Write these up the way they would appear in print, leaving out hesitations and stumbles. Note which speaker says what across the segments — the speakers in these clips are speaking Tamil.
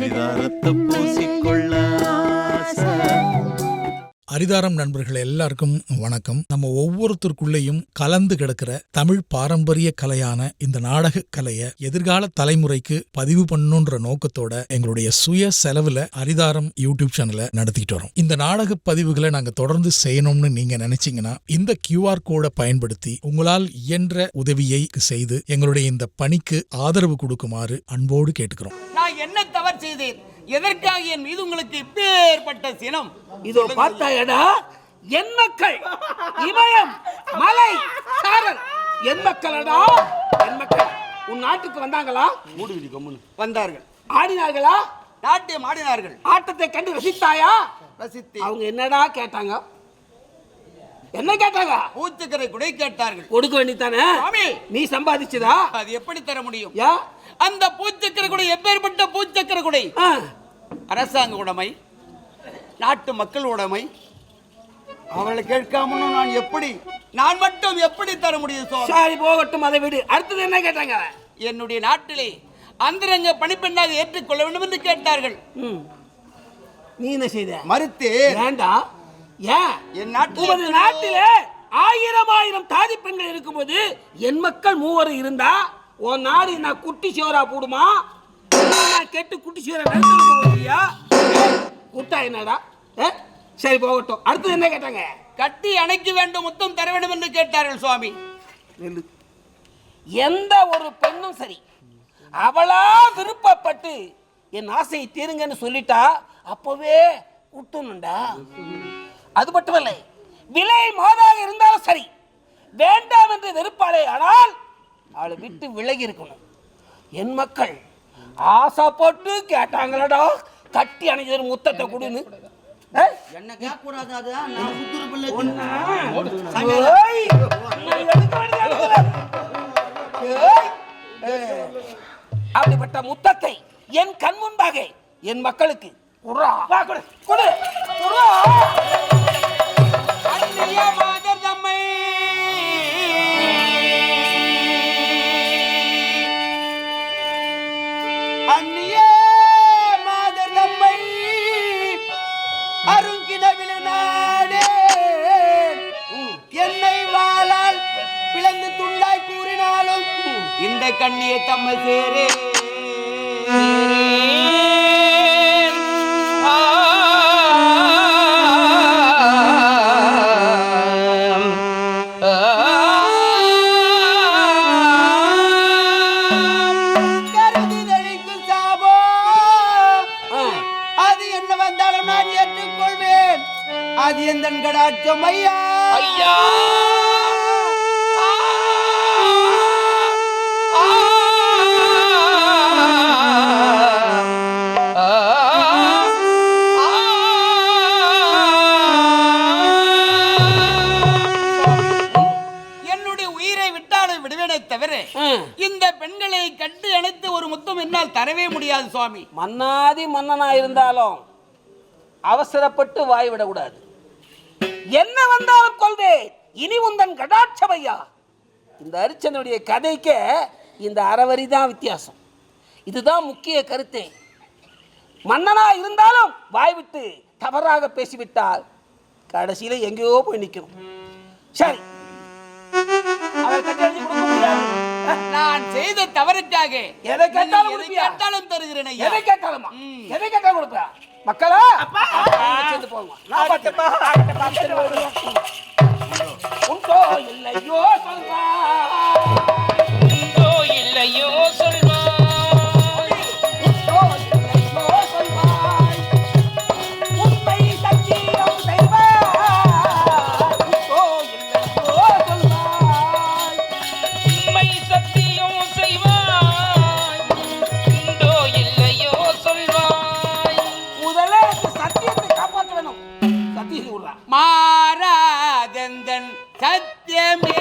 Speaker 1: அரிதாரத்தை பூசிக்கொள்ள
Speaker 2: அரிதாரம் நண்பர்கள் எல்லாருக்கும் வணக்கம். நம்ம ஒவ்வொருத்தருக்குள்ளேயும் கலந்து கிடக்கிற தமிழ் பாரம்பரிய கலையான இந்த நாடக கலையை எதிர்கால தலைமுறைக்கு பதிவு பண்ணணுன்ற நோக்கத்தோட எங்களுடைய சுய செலவுல அரிதாரம் யூடியூப் சேனலை நடத்திட்டு வரோம். இந்த நாடக பதிவுகளை நாங்க தொடர்ந்து செய்யணும்னு நீங்க நினைச்சீங்கன்னா இந்த QR கோடை பயன்படுத்தி உங்களால் இயன்ற உதவியை செய்து எங்களுடைய இந்த பணிக்கு ஆதரவு கொடுக்குமாறு அன்போடு கேட்டுக்கிறோம்.
Speaker 3: நான் என்ன தவறு செய்தேன்? எதற்காக என் மீது உங்களுக்கு இப்பேற்பட்ட சினம்?
Speaker 4: இதோ பார்த்தாயடா, என் மக்கள் இமயம் மலை சாரல் என் மக்களடா, என் மக்கள் உன் நாட்டுக்கு வந்தாங்களா?
Speaker 3: மூடுவிடி கம்முனு வந்தார்கள்.
Speaker 4: ஆடினார்களா?
Speaker 3: நாட்டியம் ஆடினார்கள்.
Speaker 4: ஆட்டத்தை கண்டு ரசித்தாயா?
Speaker 3: ரசித்து.
Speaker 4: அவங்க என்னடா கேட்டாங்க? என்ன கேட்டாங்க?
Speaker 3: பூச்சக்கரை குடை கேட்டார்கள்.
Speaker 4: கொடுக்க வேண்டித்தானே? நீ சம்பாதிச்சதா?
Speaker 3: அது எப்படி தர முடியும்?
Speaker 4: யா
Speaker 3: அந்த பூச்சக்கரை குடை எப்பேற்பட்ட பூச்சக்கரை குடை? அரசாங்க உடைமை, நாட்டு மக்கள் உடைமை. அவளை கேட்காம நான் மட்டும் எப்படி தர முடியும்?
Speaker 4: சரி போகட்டும், அதை விடு. அடுத்தது என்ன கேட்டாங்க?
Speaker 3: என்னுடைய நாட்டிலே அந்தரங்க பணிப்பெண்ணாக ஏற்றுக்கொள்ள வேண்டும் என்று கேட்டார்கள்.
Speaker 4: நீ என்ன செய்த?
Speaker 3: மறுத்து.
Speaker 4: வேண்டாம். ஏன்?
Speaker 3: என்
Speaker 4: நாட்டிலே ஆயிரம் தாதி பெண்கள் இருக்கும்போது என் மக்கள் மூவர் இருந்தா உன் நாடு நான் குட்டி சோரா போடுமா? நான் கெட்டு குட்டி சோரா நடத்தியா? குட்டா என்னடா? சரி போகட்டும். அடுத்தது என்ன கேட்டாங்க?
Speaker 3: கட்டி அணைக்க வேண்டும், முத்தம் தர வேண்டும் என்று கேட்டார்கள். சுவாமி,
Speaker 4: எந்த ஒரு பெண்ணும் சரி அவளா விருப்பப்பட்டு என் ஆசையை தீருங்கன்னு சொல்லிட்டா அப்பவே குட்டணும்டா. அது மட்டுமல்ல, விலை மோதாக இருந்தாலும் சரி, வேண்டாம் என்று வெறுப்பாளே, ஆனால் அவளை விட்டு விலகி இருக்கணும். என் மக்கள் ஆசைப்பட்டு கேட்டாங்களடா, கட்டி அணைஞ்சது முத்தத்தை கொடுன்னு.
Speaker 3: என்ன கேட்க கூடாது.
Speaker 4: அப்படிப்பட்ட முத்தத்தை என் கண் முன்பாக என் மக்களுக்கு
Speaker 3: அருங்கிடவில நாடே என்னை வாளால் பிளந்து துண்டாய் கூறினாலும் இந்த கண்ணியை தம்மை சேரே. அது எந்த கடாட்சம் ஐயா, ஐயா. என்னுடைய உயிரை விட்டாலும் விடுவேனே தவிர இந்த பெண்களை கட்டி அணைத்து ஒரு முத்தம் என்னால் தரவே முடியாது. சுவாமி,
Speaker 4: மன்னாதி மன்னனா இருந்தாலும் அவசரப்பட்டு வாய் விடக்கூடாது. என்ன வந்தாலும் கொள்வேன், இனி உந்தன் கடாட்சமையா. இந்த அரிச்சனுடைய கதைக்கு இந்த அறவரி தான் வித்தியாசம். இதுதான் முக்கிய கருத்தே. மன்னனா இருந்தாலும் வாய் விட்டு தவறாக பேசிவிட்டால் கடைசியில எங்கேயோ போய் நிற்கணும். சரி,
Speaker 3: நான் செய்த தவறுக்காக
Speaker 4: எதை கேட்டாலும்
Speaker 3: தருகிறேன்.
Speaker 4: எதை கேட்டாலுமா? எதை கேட்டாலும் கொடுப்பா. மக்களா சேர்ந்து போங்க. உண்டோ இல்லையோ சொல்வா, உண்டோ இல்லையோ சொல்வா, உண்டோ இல்லையோ சொல்வாய், உண்மை சத்தியம் செய்வாய், உண்டோ இல்லையோ சொல்வாய், உண்மை சத்தியம் செய்வாய், உண்டோ இல்லையோ சொல்வாய். முதல்ல சத்தியத்தை காப்பாற்ற வேணும். சத்தியம் மாறாதந்தன் சத்தியமே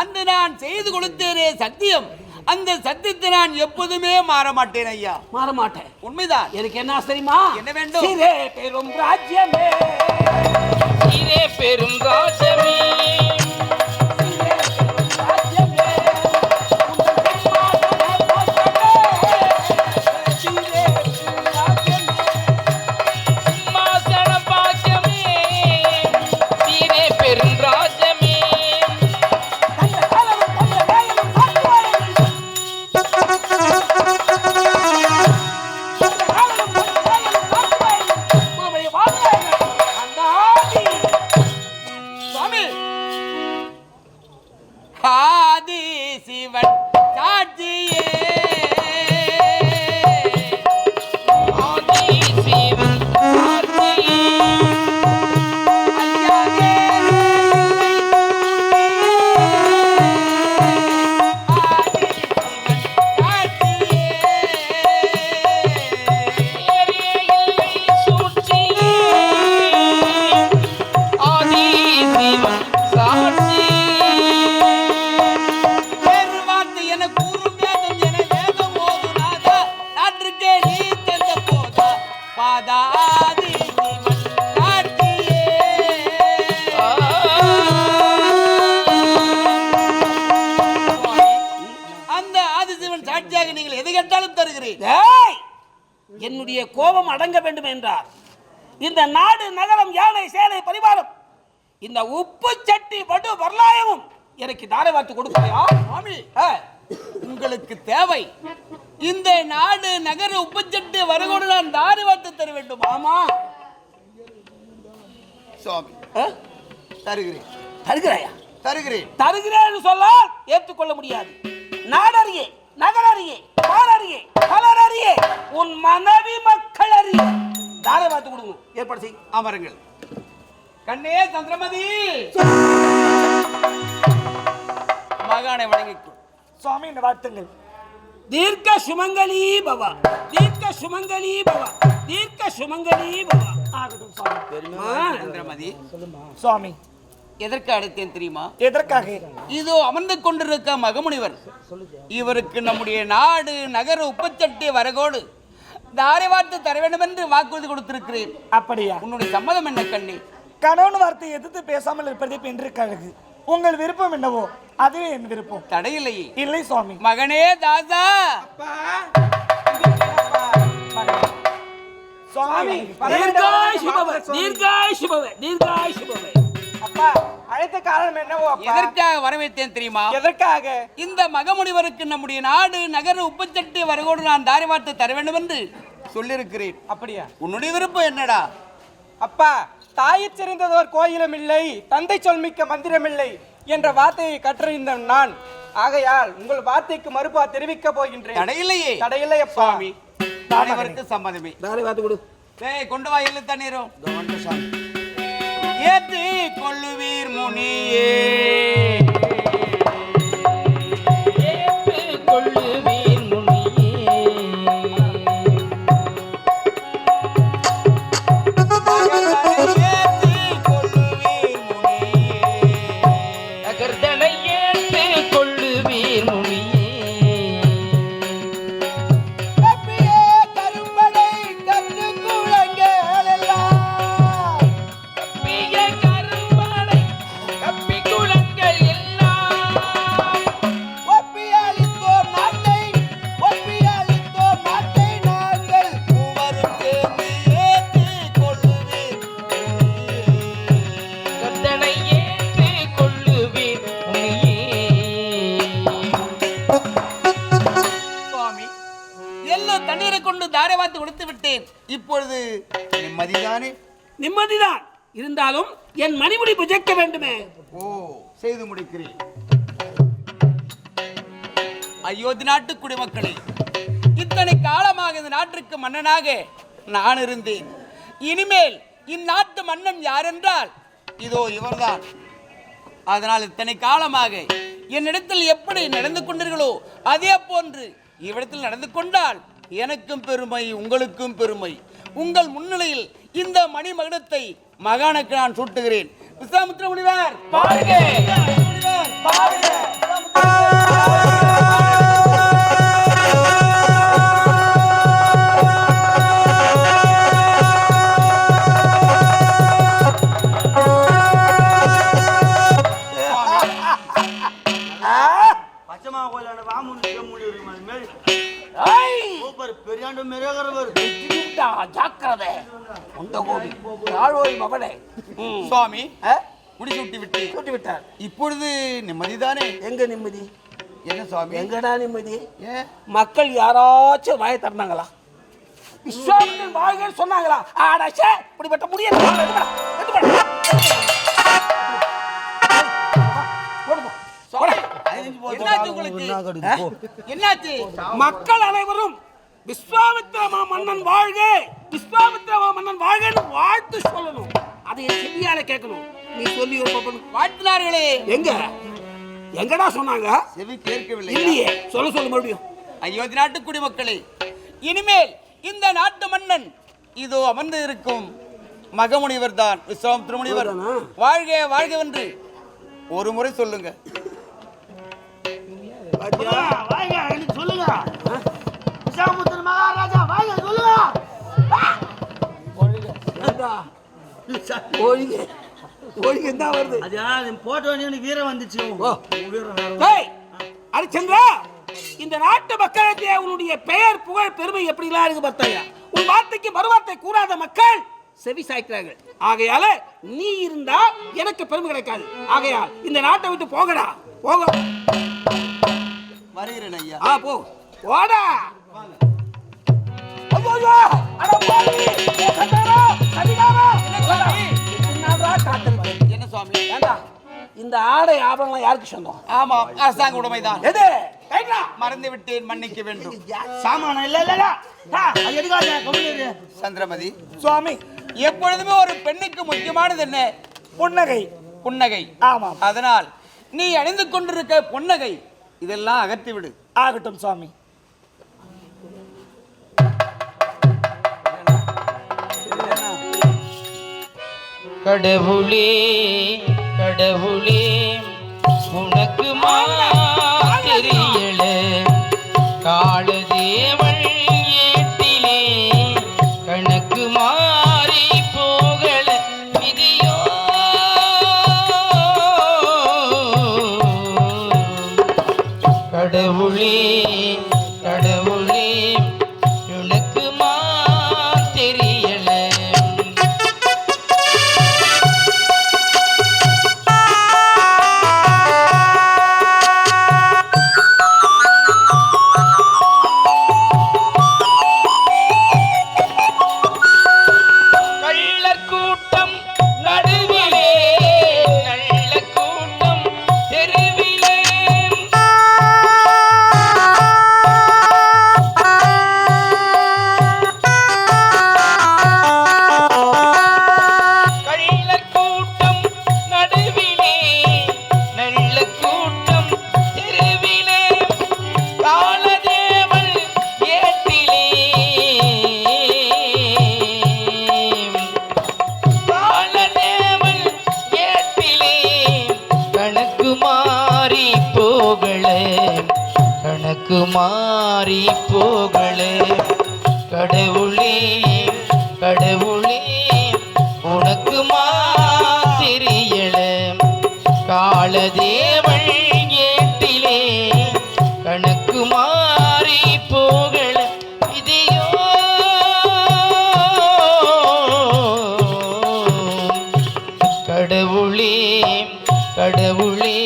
Speaker 3: அன்று நான் செய்து கொடுத்தேனே சத்தியம், அந்த சத்தியத்தை நான் எப்போதுமே மாற மாட்டேன் ஐயா.
Speaker 4: மாற மாட்டேன்.
Speaker 3: உண்மைதான்.
Speaker 4: எனக்கு என்ன தெரியுமா?
Speaker 3: என்ன வேண்டும்?
Speaker 4: சீரே பெரும் ராஜ்யமே,
Speaker 5: சீரே பெரும் ராஜ்யமே,
Speaker 3: ஆதி சிவன் சாட்சியே,
Speaker 5: ஆதி சிவன் சாட்சியே,
Speaker 3: ஐயாவே ஆதி சிவன் சாட்சியே,
Speaker 5: ஏரியை சூழ்ச்சியே, ஆதி சிவன் சாட்சியே,
Speaker 3: பெருவார்த்தை என கூறும் வேதம் என வேதம் ஓதுனாதா, நாட்டுக்கே நீ தந்த போதா பாதா ஆதி சிவன் சாட்சியே. அந்த ஆதிசிவன் சாட்சியாக நீங்கள் எது கேட்டாலும் தருகிறேன்.
Speaker 4: டேய், என்னுடைய கோபம் அடங்க வேண்டும் என்றார் இந்த நாடு நகரம் யானை சேனை பரிவாரம் இந்த உப்பு சட்டி படு வரலாயமும் எனக்கு தாரை வார்த்து கொடுக்கலையா?
Speaker 3: சுவாமி, உங்களுக்கு தேவை இந்த நாடு நகர உப்பச்சட்டு வரகோடு நான் தாரி வார்த்து தர வேண்டும்.
Speaker 4: ஆமா
Speaker 3: சுவாமி, தருகிறேன்
Speaker 4: தருகிறாயா?
Speaker 3: தருகிறேன்.
Speaker 4: தருகிறேன்னு சொல்ல ஏற்றுக்கொள்ள முடியாது. நாடறியே, நகரறியே, பாலறியே, பலரறியே, உன் மனைவி மக்கள் அறியே தாரை வார்த்து கொடுங்க. ஏற்பாடு செய்.
Speaker 3: அமருங்கள். கண்ணே சந்திரமதி, மகானை வணங்கிக்கும்.
Speaker 6: சுவாமி இந்த வாழ்த்துங்கள்.
Speaker 4: தீர்க்க சுமங்கலி பவா, தீர்க்க சுமங்கலி பவா, தீர்க்க சுமங்கலி பவா.
Speaker 6: ஆகட்டும் சுவாமி.
Speaker 3: சந்திரமதி,
Speaker 6: சுவாமி
Speaker 3: எதற்கு அழைத்தேன் தெரியுமா?
Speaker 6: எதற்காக?
Speaker 3: இதோ அமர்ந்து கொண்டிருக்க மகமுனிவர், இவருக்கு நம்முடைய நாடு நகர உப்பச்சட்டி வரகோடு தாரை வார்த்து தர வேண்டும் என்று வாக்குறுதி கொடுத்திருக்கிறேன்.
Speaker 6: அப்படியா?
Speaker 3: உன்னுடைய சம்மதம் என்ன கண்ணே?
Speaker 6: கணவன் வார்த்தை எதிர்த்து பேசாமல் இருப்பதே என்று கழகு. உங்கள் விருப்பம் என்னவோ அதுவே என் விருப்பம்.
Speaker 3: தடையில்லையே.
Speaker 6: இல்லை சுவாமி.
Speaker 3: மகனே தாசா,
Speaker 6: சுவாமி
Speaker 4: தீர்காய் சுபவ, தீர்காய் சுபவ, தீர்காய் சுபவ.
Speaker 6: அப்பா அழைத்த காரணம் என்னவோ?
Speaker 3: எதற்காக வரவேற்றேன் தெரியுமா?
Speaker 6: எதற்காக?
Speaker 3: இந்த மகமுனிவருக்கு நம்முடைய நாடு நகர உப்பச்சட்டி வரகோடு நான் தாரை வார்த்து தர வேண்டும் என்று சொல்லியிருக்கிறேன்.
Speaker 6: அப்படியா?
Speaker 3: உன்னுடைய விருப்பம் என்னடா?
Speaker 6: அப்பா, தாயிற் சிறந்ததோர் கோயிலும் இல்லை, தந்தை சொல்மிக்க மந்திரம் இல்லை என்ற வார்த்தையை கற்றறிந்த நான், ஆகையால் உங்கள் வார்த்தைக்கு மறுப்பா தெரிவிக்க போகின்றேன்.
Speaker 3: தடையில்லையே.
Speaker 6: தடையில்லை அப்பா.
Speaker 3: சுவாமி, அனைவருக்கு சம்மதமே.
Speaker 4: தாரை வார்த்து கொடு.
Speaker 3: டேய், கொண்டு வா எள்ளு தண்ணீரும். ஏற்றி கொள்ளுவீர் முனியே,
Speaker 5: ஏற்றுக் கொள்ளுவீர் முனியே,
Speaker 3: ஏற்றி கொள்ளுவீர் முனியே,
Speaker 5: நகர்தனை ஏற்றுக் கொள்ளுவீர் முனியே,
Speaker 3: கப்பியே கரும்படை கற்று கூழங்கள் எல்லாம்,
Speaker 5: பிய கரும்படை கப்பி குளங்கள் எல்லாம்,
Speaker 3: ஒப்பியளித்தோர் நாட்டை நாங்கள் மூவருக்கு ஏற்றி கொள்ளுவீர் முனியே.
Speaker 5: நகர்தனை ஏற்றுக் கொள்ளுவீர் முனியே.
Speaker 3: சுவாமி, எல்லோ தண்ணீரை கொண்டு தாரை வார்த்து கொடுத்து விட்டேன். இப்பொழுது நிம்மதிதானே?
Speaker 4: நிம்மதிதான் இருந்தாலும் என் மணிமுடி புஜைக்க வேண்டுமே.
Speaker 3: ஓ, செய்து முடிக்கிறேன். அயோத்தி நாட்டு குடிமக்களே, இத்தனை காலமாக இந்த நாட்டிற்கு மன்னனாக நான் இருந்தேன். இனிமேல் இந்நாட்டு மன்னன் யார் என்றால் இதோ இவர்தான். அதனால் இத்தனை காலமாக என்னிடத்தில் எப்படி நடந்து கொண்டீர்களோ அதே போன்று இவ்விடத்தில் நடந்து கொண்டால் எனக்கும் பெருமை, உங்களுக்கும் பெருமை. உங்கள் முன்னிலையில் இந்த மணிமகுடத்தை மகானுக்கு நான் சூட்டுகிறேன். விஸ்வாமித்திர முனிவர்
Speaker 5: வாழ்க!
Speaker 3: முனிவர்,
Speaker 6: பாருங்க
Speaker 4: வெற்றிடா, ஜாக்கிரதை. உண்ட கோபி ஆழ்வோய் மகனே.
Speaker 3: சுவாமி
Speaker 4: ஆ?
Speaker 3: முடிசூட்டி விட்டு
Speaker 4: சுட்டு விட்டார்.
Speaker 3: இப்பொழுது நிம்மதிதானே?
Speaker 4: எங்க நிம்மதி?
Speaker 3: என்ன சுவாமி?
Speaker 4: எங்கடா நிம்மதி?
Speaker 3: ஏன்
Speaker 4: மக்கள் யாராச்சும் வாயை திறந்தாங்களா? விஸ்வாமித்திரன் வாழ்கன்னு சொன்னாங்களா? ஆடாச்சே, இப்படிப்பட்ட முடியாது.
Speaker 3: என்னாச்சு உங்களுக்கு? என்னாச்சு?
Speaker 4: மக்கள் அனைவரும் விஸ்வாமித்திர மன்னன் வாழ்க, விஸ்வாமித்திர மன்னன் வாழ்கன்னு வாழ்த்து சொல்லணும். அதை என் செவியால கேட்கணும். நீ சொல்லி
Speaker 3: வாழ்த்தினார்களே.
Speaker 4: எங்க எங்கடா சொன்னாங்க?
Speaker 3: செவி கேட்கவில்லை.
Speaker 4: இல்லையே. சொல்ல மறுபடியும்.
Speaker 3: அயோத்தி நாட்டு குடிமக்களே, இனிமேல் இந்த நாட்டு மன்னன் இதோ அமர்ந்து இருக்கும் மகமுனிவர் தான் விஸ்வாமித்திர முனிவர். வாழ்க வாழ்கவென்று ஒரு முறை சொல்லுங்க.
Speaker 4: ஹரிச்சந்திரா, இந்த நாட்டு மக்களுக்கு உன்னுடைய பெயர் புகழ் பெருமை எப்படிலாம் இருக்கு பார்த்தாயா? உன் வார்த்தைக்கு மறுவார்த்தை கூறாத மக்கள் செவி சாய்க்கிறார்கள். ஆகையால நீ இருந்தா எனக்கு பெருமை கிடைக்காது. ஆகையால் இந்த நாட்டை விட்டு போகடா, போக.
Speaker 3: வருகிறேன் ஐயா.
Speaker 4: போ, போடா. ஐயோ, அட பாவி, ஏகதாரா, சதிகாரா.
Speaker 3: என்ன சுவாமி?
Speaker 4: ஏண்டா, இந்த ஆடை ஆபரணம் யாருக்கு சொந்தம்?
Speaker 3: ஆமாம், அரசாங்க உடைமைதான்.
Speaker 4: எது? கைடா.
Speaker 3: மறந்து விட்டேன், மன்னிக்க வேண்டும்.
Speaker 4: சாமான இல்ல. அது எடுக்காத.
Speaker 3: சந்திரமதி
Speaker 4: சுவாமி,
Speaker 3: எப்பொழுதுமே ஒரு பெண்ணுக்கு முக்கியமானது என்ன?
Speaker 4: புன்னகை.
Speaker 3: புன்னகை.
Speaker 4: ஆமாம்.
Speaker 3: அதனால் நீ அணிந்து கொண்டிருக்க புன்னகை இதெல்லாம் அகற்றி விடு.
Speaker 4: ஆகட்டும் சுவாமி.
Speaker 5: கடவுளே கடவுளே உனக்கு தெரியல காலதேவள் ஏட்டிலே கணக்கு மாறி போகல விதியோ கடவுளே கடவுளே உனக்கு தெரியல. மாறி போகல கடவுளே கடவுளே உனக்கு தெரியல காலதேவள் ஏட்டிலே கணக்கு மாறி போகல விதியோ கடவுளே கடவுளே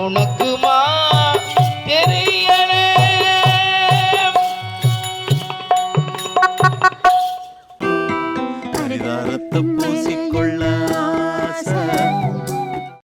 Speaker 5: உனக்கு